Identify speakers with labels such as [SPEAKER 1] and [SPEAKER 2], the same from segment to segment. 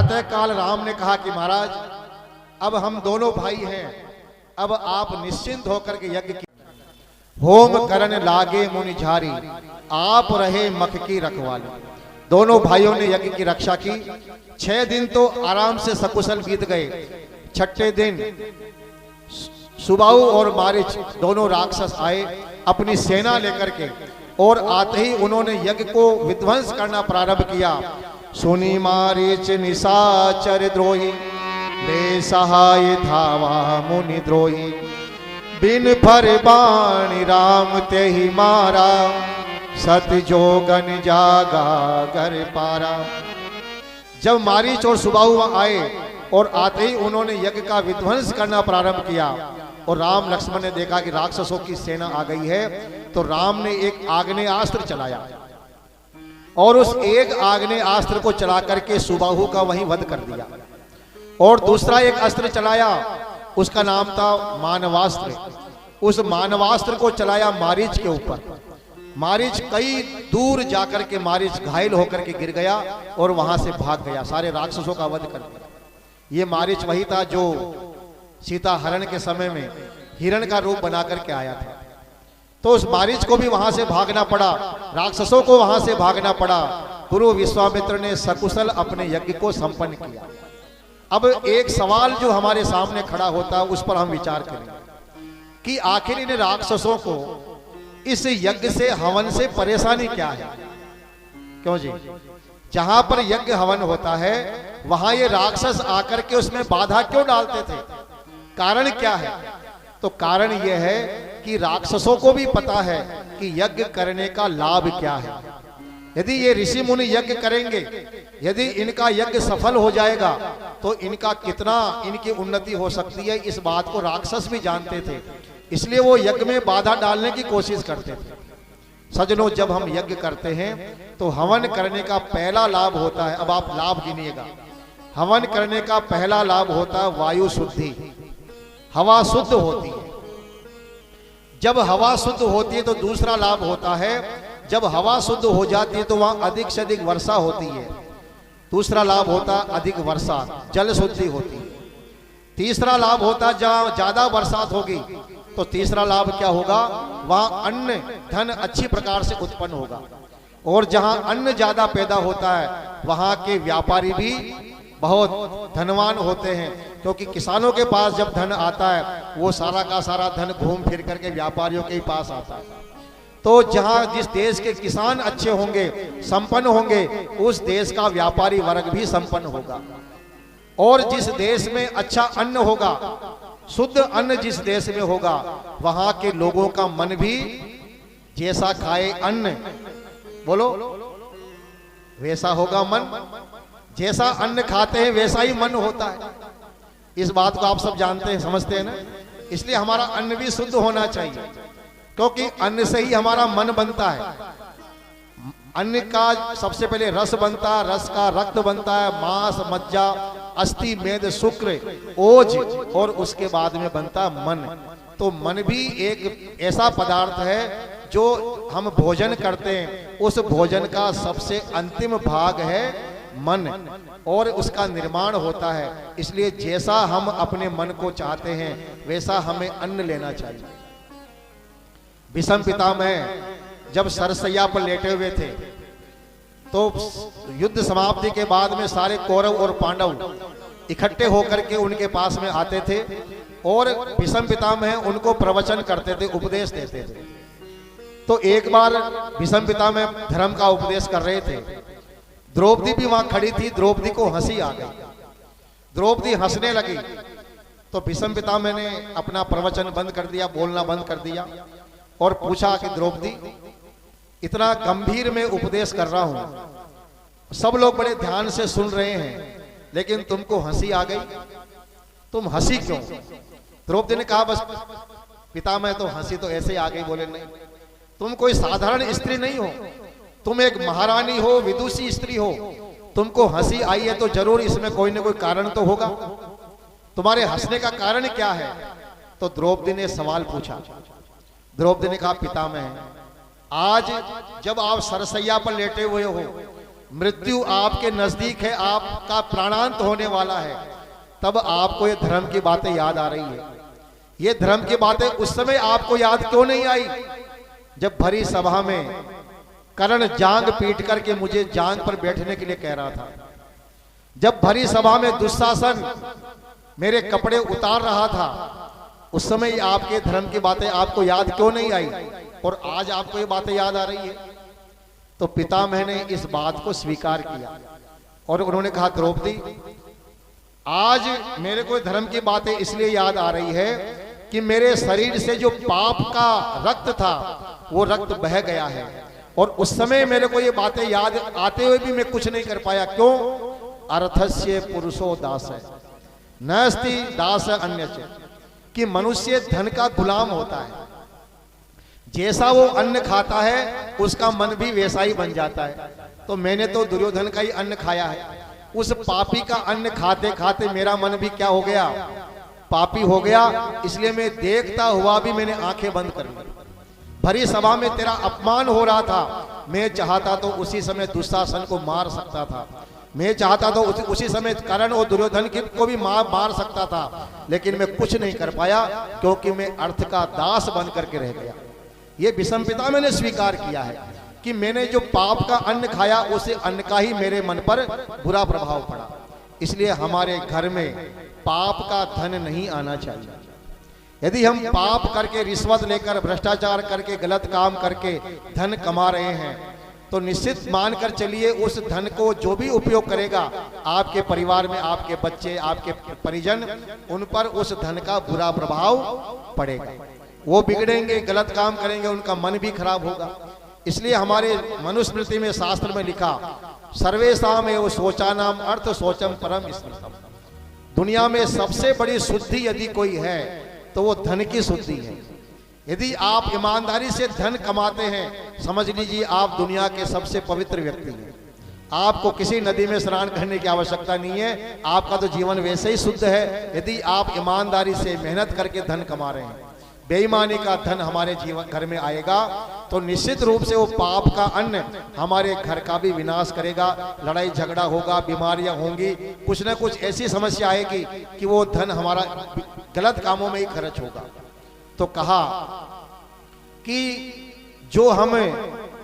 [SPEAKER 1] प्रातः काल राम ने कहा कि महाराज अब हम दोनों भाई हैं, अब आप निश्चिंत होकर के यज्ञ की होम करन लागे मुनि झारी, आप रहे मख की रखवाली। दोनों भाइयों ने यज्ञ की रक्षा की। 6 दिन तो आराम से सकुशल बीत गए। छठे दिन सुबाहु और मारीच दोनों राक्षस आए अपनी सेना लेकर के, और आते ही उन्होंने यज्ञ को विध्वंस करना प्रारंभ किया। सुनी मारीच निशाचर द्रोही, बेसहाय धावा मुनि द्रोही, बिन फर बाणी राम ते ही मारा, सत जोगन जागा घर पारा। जब मारीच और सुबाहु आए और आते ही उन्होंने यज्ञ का विध्वंस करना प्रारंभ किया, और राम लक्ष्मण ने देखा कि राक्षसों की सेना आ गई है, तो राम ने एक आग्नेयास्त्र चलाया और उस एक आग्नेयास्त्र को चला करके सुबाहु का वहीं वध कर दिया। और दूसरा एक अस्त्र चलाया, उसका नाम था मानवास्त्र। उस मानवास्त्र को चलाया मारीच के ऊपर। मारीच कई दूर जाकर के मारीच घायल होकर के गिर गया और वहां से भाग गया, सारे राक्षसों का वध कर दिया। ये मारीच वही था जो सीता हरण के समय में हिरण का रूप बना करके आया था। तो उस मारीच को भी वहां से भागना पड़ा, राक्षसों को वहां से भागना पड़ा। गुरु विश्वामित्र ने सकुशल अपने यज्ञ को संपन्न किया। अब एक सवाल जो हमारे सामने खड़ा होता है उस पर हम विचार करें कि आखिर इन राक्षसों को इस यज्ञ से हवन से परेशानी क्या है? क्यों जी? जहां पर यज्ञ हवन होता है वहां ये राक्षस आकर के उसमें बाधा क्यों डालते थे? कारण क्या है? तो कारण यह है कि राक्षसों को भी पता है कि यज्ञ करने का लाभ क्या है। यदि ये ऋषि मुनि यज्ञ करेंगे, यदि इनका यज्ञ सफल हो जाएगा तो इनका कितना इनकी उन्नति हो सकती है, इस बात को राक्षस भी जानते थे। इसलिए वो यज्ञ में बाधा डालने की कोशिश करते थे। सज्जनों, जब हम यज्ञ करते हैं तो हवन करने का पहला लाभ होता है, अब आप लाभ गिनिएगा। हवन करने का पहला लाभ होता है वायु शुद्धि, हवा शुद्ध होती है। जब हवा शुद्ध होती है तो दूसरा लाभ होता है, जब हवा शुद्ध हो जाती है तो वहां अधिक से अधिक वर्षा होती है। दूसरा लाभ होता है अधिक वर्षा, जल शुद्धि होती है। तीसरा लाभ होता है जहां ज्यादा बरसात होगी तो तीसरा लाभ क्या होगा? वहां अन्न धन अच्छी प्रकार से उत्पन्न होगा। और जहां अन्न ज्यादा पैदा होता है वहां के व्यापारी भी बहुत धनवान होते हैं, क्योंकि किसानों के पास जब धन आता है वो सारा का सारा धन घूम फिर करके व्यापारियों के पास आता है। तो जहां जिस देश के किसान अच्छे होंगे, संपन्न होंगे, उस देश का व्यापारी वर्ग भी संपन्न होगा। और जिस देश में अच्छा अन्न होगा, शुद्ध अन्न जिस देश में होगा, वहां के लोगों का मन भी जैसा खाए अन्न, बोलो, वैसा होगा मन। जैसा अन्न खाते हैं वैसा ही मन होता है। इस बात को आप सब जानते हैं, समझते हैं ना? इसलिए हमारा अन्न भी शुद्ध होना चाहिए, क्योंकि अन्न से ही हमारा मन बनता है। अन्न का सबसे पहले रस बनता है, रस का रक्त बनता है, मांस, मज्जा, अस्थि, मेद, शुक्र, ओज, और उसके बाद में बनता है मन। तो मन भी एक ऐसा पदार्थ है जो हम भोजन करते हैं, उस भोजन का सबसे अंतिम भाग है मन, और उसका निर्माण होता है। इसलिए जैसा हम अपने मन को चाहते हैं वैसा हमें अन्न लेना चाहिए। भीष्म पितामह जब सरसैया पर लेटे हुए थे तो युद्ध समाप्ति के बाद में सारे कौरव और पांडव इकट्ठे होकर के उनके पास में आते थे और भीष्म पितामह उनको प्रवचन करते थे, उपदेश देते थे। तो एक बार भीष्म पितामह धर्म का उपदेश कर रहे थे, द्रौपदी भी वहां खड़ी थी। द्रौपदी को हंसी आ गई, द्रौपदी हंसने लगी। तो भीष्म पितामह ने अपना प्रवचन बंद कर दिया, बोलना बंद कर दिया और पूछा कि द्रौपदी, इतना गंभीर में उपदेश कर रहा हूं, सब लोग बड़े ध्यान से सुन रहे हैं, लेकिन तुमको हंसी आ गई, तुम हंसी क्यों? द्रौपदी ने कहा, बस पितामह तो हंसी तो ऐसे आ गई। बोले नहीं, तुम कोई साधारण स्त्री नहीं हो, तुम एक महारानी हो, विदुषी स्त्री हो, तुमको हंसी आई है तो जरूर इसमें कोई ना कोई कारण तो होगा। तुम्हारे हंसने का कारण क्या है? तो द्रौपदी ने सवाल पूछा। द्रौपदी ने कहा, पितामह, आज जब आप सरसैया पर लेटे हुए हो, मृत्यु आपके नजदीक है, आपका प्राणांत होने वाला है, तब आपको ये धर्म की बातें याद आ रही है। ये धर्म की बातें उस समय आपको याद क्यों नहीं आई जब भरी सभा में कर्ण जांग पीट करके मुझे जांग पर बैठने के लिए कह रहा था, जब भरी सभा में दुशासन मेरे कपड़े उतार रहा था, उस समय आपके धर्म की बातें आपको याद क्यों नहीं आई और आज आपको ये बातें याद आ रही है? तो पितामह ने इस बात को स्वीकार किया और उन्होंने कहा, द्रौपदी आज मेरे को धर्म की बातें इसलिए याद आ रही है कि मेरे शरीर से जो पाप का रक्त था वो रक्त बह गया है और उस समय मेरे को ये बातें याद आते हुए भी मैं कुछ नहीं कर पाया। क्यों? अर्थस्य पुरुषो दास है नास्ति दास अन्यस्य, कि मनुष्य धन का गुलाम होता है, जैसा वो अन्न खाता है उसका मन भी वैसा ही बन जाता है। तो मैंने तो दुर्योधन का ही अन्न खाया है, उस पापी का अन्न खाते खाते मेरा मन भी क्या हो गया? पापी हो गया। इसलिए मैं देखता हुआ भी मैंने आंखें बंद कर ली। भरी सभा में तेरा अपमान हो रहा था, मैं चाहता तो उसी समय दुशासन को मार सकता था, मैं चाहता तो उसी समय कर्ण और दुर्योधन को भी मार सकता था, लेकिन मैं कुछ नहीं कर पाया क्योंकि मैं अर्थ का दास बन करके रह गया। ये विषम पिता मैंने स्वीकार किया है कि मैंने जो पाप का अन्न खाया उसे अन्न का ही मेरे मन पर बुरा प्रभाव पड़ा। इसलिए हमारे घर में पाप का धन नहीं आना चाहिए। यदि हम पाप करके, रिश्वत लेकर, भ्रष्टाचार करके, गलत काम करके धन कमा रहे हैं तो निश्चित मानकर चलिए उस धन को जो भी उपयोग करेगा आपके परिवार में, आपके बच्चे, आपके परिजन, उन पर उस धन का बुरा प्रभाव पड़ेगा। वो बिगड़ेंगे, गलत काम करेंगे, उनका मन भी खराब होगा। इसलिए हमारे मनुस्मृति में, शास्त्र में लिखा, सर्वेषाम एव शोचानाम अर्थ शोचम परम स्मृतम। दुनिया में सबसे बड़ी शुद्धि यदि कोई है तो वो धन की शुद्धि है। यदि आप ईमानदारी से धन कमाते हैं, समझ लीजिए आप दुनिया के सबसे पवित्र व्यक्ति हैं। आपको किसी नदी में स्नान करने की आवश्यकता नहीं है, आपका तो जीवन वैसे ही शुद्ध है यदि आप ईमानदारी से मेहनत करके धन कमा रहे हैं। बेईमानी का धन हमारे जीवन घर में आएगा तो निश्चित रूप से वो पाप का अन्न हमारे घर का भी विनाश करेगा। लड़ाई झगड़ा होगा, बीमारियां होंगी, कुछ ना कुछ ऐसी समस्या आएगी कि वो धन हमारा गलत कामों में ही खर्च होगा। तो कहा कि जो हम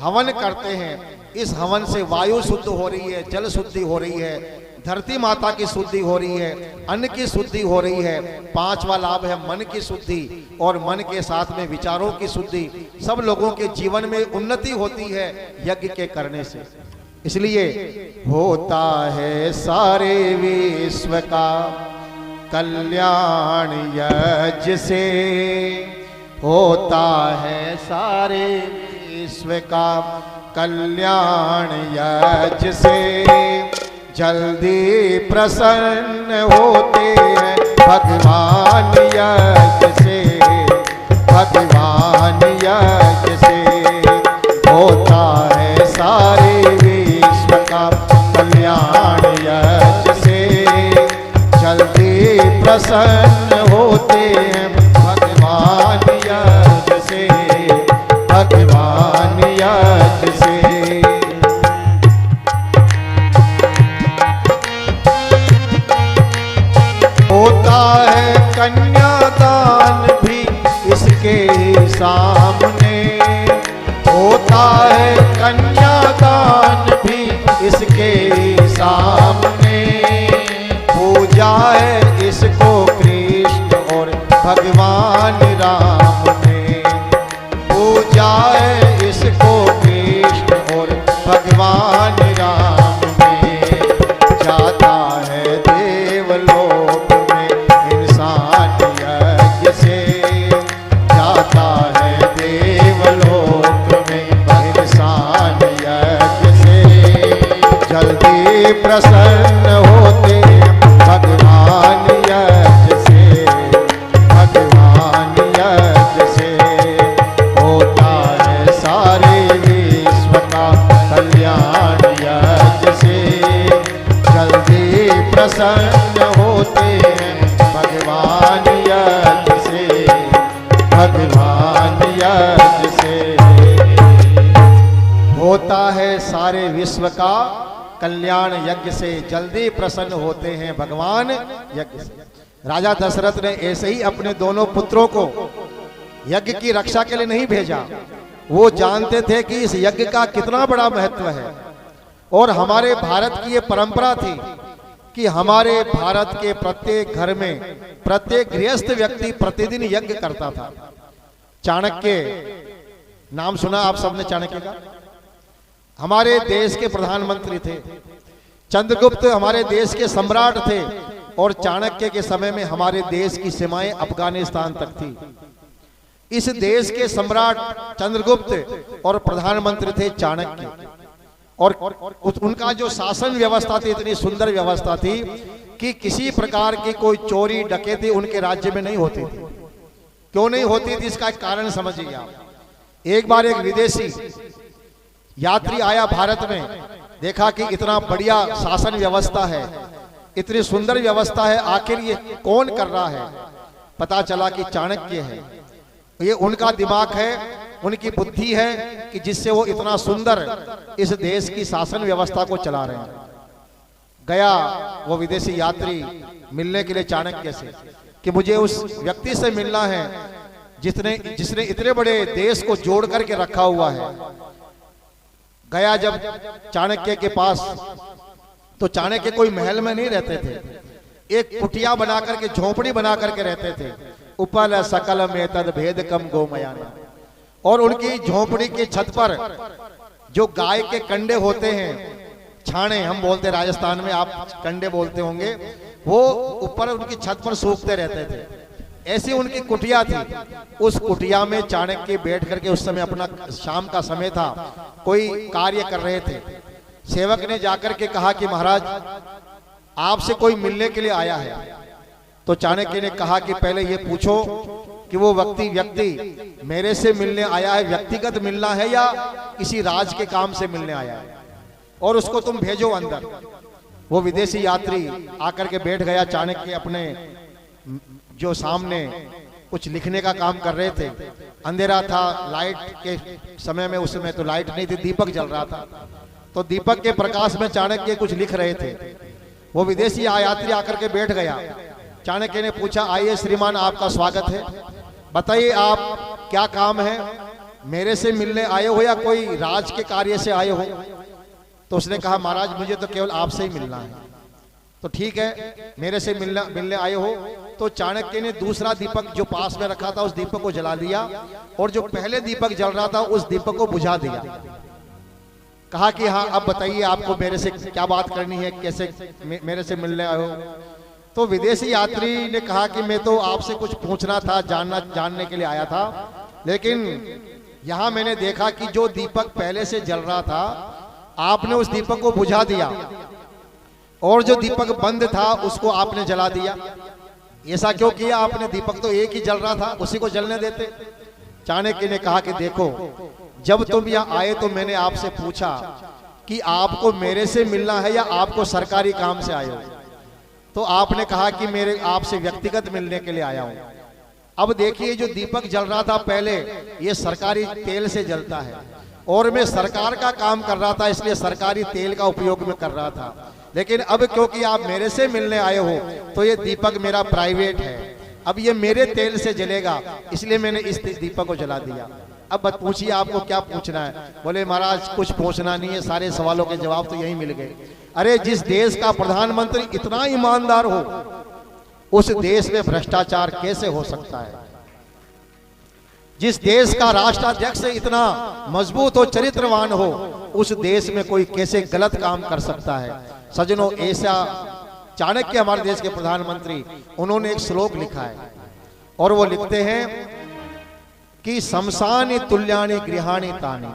[SPEAKER 1] हवन करते हैं, इस हवन से वायु शुद्ध हो रही है, जल शुद्धि हो रही है, धरती माता की शुद्धि हो रही है, अन्न की शुद्धि हो रही है। पांचवा लाभ है मन की शुद्धि और मन के साथ में विचारों की शुद्धि। सब लोगों के जीवन में उन्नति होती है यज्ञ के करने से। इसलिए होता है सारे विश्व का कल्याण यज्ञ से, होता है सारे विश्व का कल्याण यज्ञ से। जल्दी प्रसन्न होते हैं भगवान यज्ञ से, भगवान यज्ञ से। होता है सारे विश्व का कल्याण यज्ञ से। जल्दी प्रसन्न होते हैं भगवान यज्ञ से, भगवान यज्ञ से। होता है कन्यादान भी इसके सामने, होता है कन्यादान भी इसके सामने। पूजा है इसको कृष्ण और भगवान राम ने, पूजा है इसको कृष्ण और भगवान राम ने। जाता है देवलोक में इंसान यज्ञ से, जाता है देवलोक में इंसान यज्ञ से। जल्दी प्रसन्न होते भगवान यज्ञ से, भगवान यज्ञ से। होता है सारे विश्व का कल्याण यज्ञ से। जल्दी प्रसन्न होते हैं भगवान यज्ञ से, भगवान यज्ञ से। होता है सारे विश्व का कल्याण यज्ञ से जल्दी प्रसन्न होते हैं भगवान यज्ञ से। राजा दशरथ ने ऐसे ही अपने दोनों पुत्रों को यज्ञ की रक्षा के लिए नहीं भेजा। वो जानते थे कि इस यज्ञ का कितना बड़ा महत्व है। और हमारे भारत की ये परंपरा थी कि हमारे भारत के प्रत्येक घर में प्रत्येक गृहस्थ व्यक्ति प्रतिदिन यज्ञ करता था। चाणक्य, नाम सुना आप सबने चाणक्य का? हमारे देश के प्रधानमंत्री थे। चंद्रगुप्त हमारे देश के सम्राट थे। और चाणक्य के समय में हमारे देश की सीमाएं अफगानिस्तान तक थी। इस देश के सम्राट चंद्रगुप्त और प्रधानमंत्री थे चाणक्य। और उनका जो शासन व्यवस्था थी इतनी सुंदर व्यवस्था थी कि किसी प्रकार की कोई चोरी डकैती उनके राज्य में नहीं होती थी। क्यों नहीं होती थी इसका एक कारण समझिए आप। एक बार एक विदेशी यात्री आया भारत में, देखा कि इतना बढ़िया शासन व्यवस्था है, इतनी सुंदर व्यवस्था है, आखिर ये कौन कर रहा है? पता चला कि चाणक्य है। ये उनका दिमाग है, उनकी बुद्धि है कि जिससे वो इतना सुंदर इस देश की शासन व्यवस्था को चला रहे हैं। गया वो विदेशी यात्री मिलने के लिए चाणक्य से कि मुझे उस व्यक्ति से मिलना है जिसने इतने बड़े देश को जोड़ करके रखा हुआ है। गया जब चाणक्य के पास, तो चाणक्य कोई महल में नहीं रहते थे, एक कुटिया बना करके, झोपड़ी बना करके रहते थे। उपल सकल में तद भेद कम गोमयाना। और उनकी झोपड़ी के छत पर जो गाय के कंडे होते हैं, छाने हम बोलते राजस्थान में, आप कंडे बोलते होंगे, वो ऊपर उनकी छत पर सूखते रहते थे। ऐसी उनकी कुटिया थी। उस कुटिया में चाणक्य बैठ करके, उस समय अपना शाम का समय था, कोई कार्य कर रहे थे। सेवक ने जाकर के कहा कि महाराज आपसे कोई मिलने के लिए आया है। तो चाणक्य ने कहा कि पहले ये पूछो कि वो व्यक्ति मेरे से मिलने आया है, व्यक्तिगत मिलना है या किसी राज के काम से मिलने आया है, और उसको तुम भेजो अंदर। वो विदेशी यात्री आकर के बैठ गया। चाणक्य अपने जो सामने कुछ लिखने का काम कर रहे थे। अंधेरा था, लाइट के समय में, उस समय तो लाइट नहीं थी, दीपक जल रहा था। तो दीपक के प्रकाश में चाणक्य कुछ लिख रहे थे। वो विदेशी यात्री आकर के बैठ गया। चाणक्य ने पूछा, आइए श्रीमान, आपका स्वागत है, बताइए आप क्या काम है, मेरे से मिलने आए हो या कोई राज के कार्य से आए हो? तो उसने कहा, महाराज मुझे तो केवल आपसे ही मिलना है। तो ठीक है, मेरे से मिलने आए हो। तो चाणक्य ने दूसरा दीपक जो पास में रखा था उस दीपक को जला दिया, और जो पहले दीपक जल रहा था उस दीपक को बुझा दिया। कहा कि हाँ, अब बताइए आपको मेरे से क्या बात करनी है, कैसे मेरे से मिलने आए हो? तो विदेशी यात्री ने कहा कि मैं तो आपसे कुछ पूछना था, जानने के लिए आया था, लेकिन यहां मैंने देखा कि जो दीपक पहले से जल रहा था आपने उस दीपक को बुझा दिया, और जो दीपक बंद था उसको आपने जला दिया। ऐसा क्यों किया आपने? दीपक तो एक ही जल रहा था, उसी को जलने देते। चाणक्य ने कहा कि देखो, जब तुम यहाँ आए तो मैंने आपसे पूछा कि आपको मेरे से मिलना है या आपको सरकारी काम से आए हो? तो आपने कहा कि मेरे आपसे व्यक्तिगत मिलने के लिए आया हूं। अब देखिए, जो दीपक जल रहा था पहले, ये सरकारी तेल से जलता है, और मैं सरकार का काम कर रहा था, इसलिए सरकारी तेल का उपयोग में कर रहा था। लेकिन अब क्योंकि आप मेरे से मिलने आए हो तो ये दीपक मेरा प्राइवेट है, अब ये मेरे तेल से जलेगा, इसलिए मैंने इस दीपक को जला दिया। अब बत पूछिए आपको क्या पूछना है? बोले महाराज कुछ पूछना नहीं है, सारे सवालों के जवाब तो यही मिल गए। अरे जिस देश का प्रधानमंत्री इतना ईमानदार हो, उस देश में भ्रष्टाचार कैसे हो सकता है? जिस देश का राष्ट्राध्यक्ष इतना मजबूत और चरित्रवान हो, उस देश में कोई कैसे गलत काम कर सकता है? सज्जनों, ऐसा चाणक्य हमारे देश के प्रधानमंत्री, उन्होंने एक श्लोक लिखा है, और वो लिखते हैं कि शमशानी तुल्यानी गृहाणी तानी।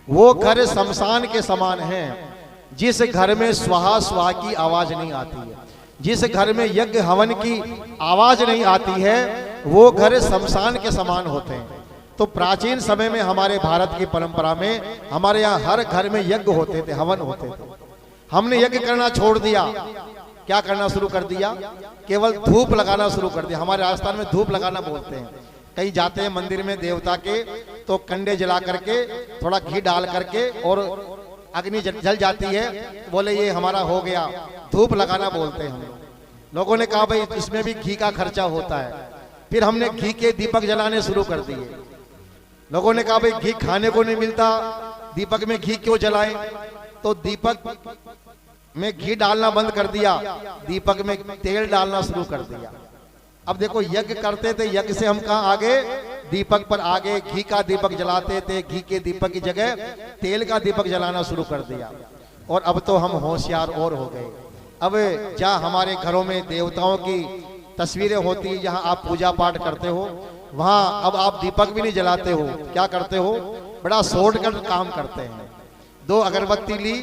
[SPEAKER 1] वो घर शमशान के समान हैं जिस घर में स्वाहा स्वाहा की आवाज नहीं आती है, जिस घर में यज्ञ हवन की आवाज नहीं आती है, वो घर शमशान के समान होते हैं। तो प्राचीन समय में हमारे भारत की परंपरा में हमारे यहाँ हर घर में यज्ञ होते थे, हवन होते थे। हमने यज्ञ करना छोड़ दिया। क्या करना शुरू कर दिया? केवल धूप लगाना शुरू कर दिया। हमारे राजस्थान में धूप लगाना बोलते हैं। कहीं जाते हैं मंदिर में देवता के, तो कंडे जला करके, थोड़ा घी डाल करके और अग्नि जल जाती है, बोले ये हमारा हो गया। धूप लगाना बोलते हैं हम लोगों ने कहा भाई इसमें भी घी का खर्चा होता है। फिर हमने घी के दीपक जलाने शुरू कर दिए। लोगों ने कहा भाई घी खाने को नहीं मिलता, दीपक में घी क्यों जलाएं? तो दीपक में घी डालना बंद कर दिया, दीपक में तेल डालना शुरू कर दिया। अब देखो यज्ञ करते थे, यज्ञ से हम कहाँ आगे, दीपक पर आगे। घी का दीपक जलाते थे, घी के दीपक की जगह तेल का दीपक जलाना शुरू कर दिया। और अब तो हम होशियार और हो गए। अब जहाँ हमारे घरों में देवताओं की तस्वीरें होती, जहाँ आप पूजा पाठ करते हो, वहाँ अब आप दीपक भी नहीं जलाते हो। क्या करते हो? बड़ा शॉर्टकट काम करते हैं। 2 अगरबत्ती ली,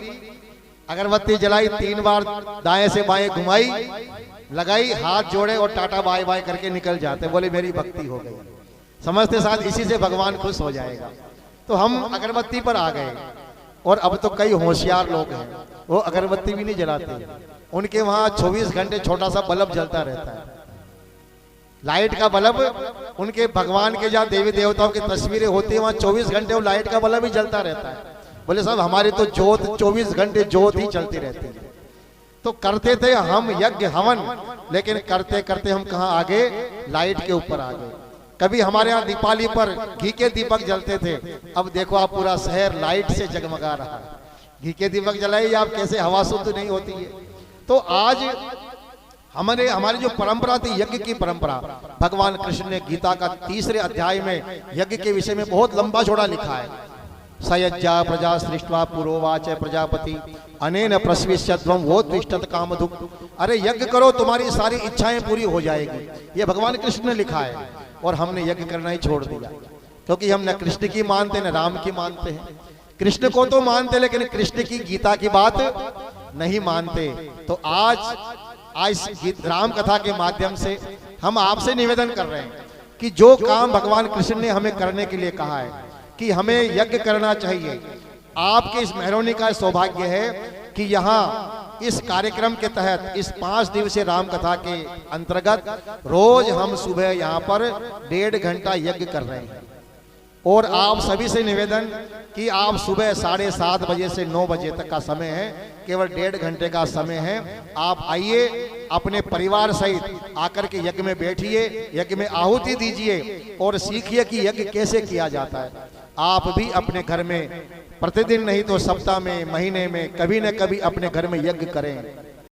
[SPEAKER 1] अगरबत्ती जलाई, 3 बार दाएं से बाएं घुमाई, लगाई, हाथ जोड़े और टाटा बाय बाय करके निकल जाते, बोले मेरी भक्ति हो गई। समझते साथ इसी से भगवान खुश हो जाएगा। तो हम अगरबत्ती पर आ गए। और अब तो कई होशियार लोग हैं, वो अगरबत्ती भी नहीं जलाते। उनके वहां 24 घंटे छोटा सा बल्ब जलता रहता है, लाइट का बल्ब। उनके भगवान के जहाँ देवी देवताओं की तस्वीरें होती है, वहां 24 घंटे वो लाइट का बल्ब ही जलता रहता है। बोले साहब हमारी तो जोत 24 घंटे जोत ही चलती रहती है। तो करते थे हम यज्ञ हवन, लेकिन करते करते हम कहाँ आगे, लाइट के ऊपर आ गए। कभी हमारे यहाँ दीपावली पर घी के दीपक जलते थे, अब देखो आप पूरा शहर लाइट से जगमगा रहा है। घी के दीपक जलाइए आप, कैसे हवा शुद्ध नहीं होती है। तो आज हमारी जो परंपरा थी, यज्ञ की परंपरा, भगवान कृष्ण ने गीता का 3रे अध्याय में यज्ञ के विषय में बहुत लंबा चौड़ा लिखा है। सयज्ञा प्रजा सृष्ट्वा पुरोवाच प्रजापति अनेन प्रस्विष्यध्वं वो तिष्ठत कामधुक्। अरे यज्ञ करो तुम्हारी सारी इच्छाएं पूरी हो जाएगी, ये भगवान कृष्ण ने लिखा है। और हमने यज्ञ करना ही छोड़ दिया, क्योंकि हम न कृष्ण की मानते न राम की मानते हैं। कृष्ण को तो मानते, लेकिन कृष्ण की गीता की बात नहीं मानते। तो आज राम कथा के माध्यम से हम आपसे निवेदन कर रहे हैं कि जो काम भगवान कृष्ण ने हमें करने के लिए कहा है कि हमें यज्ञ करना चाहिए। आपके इस मेहरौनी का सौभाग्य है कि यहाँ इस कार्यक्रम के तहत, इस 5 दिवसीय राम कथा के अंतर्गत रोज हम सुबह यहाँ पर 1.5 घंटा यज्ञ कर रहे हैं। और आप सभी से निवेदन कि आप सुबह 7:30 बजे से 9 बजे तक का समय है, केवल 1.5 घंटे का समय है। आप आइए, अपने परिवार सहित आकर के यज्ञ में बैठिए, यज्ञ में आहुति दीजिए और सीखिए कि यज्ञ कैसे किया जाता है। आप भी अपने घर में प्रतिदिन नहीं तो सप्ताह में, महीने में कभी न कभी अपने घर में यज्ञ करें।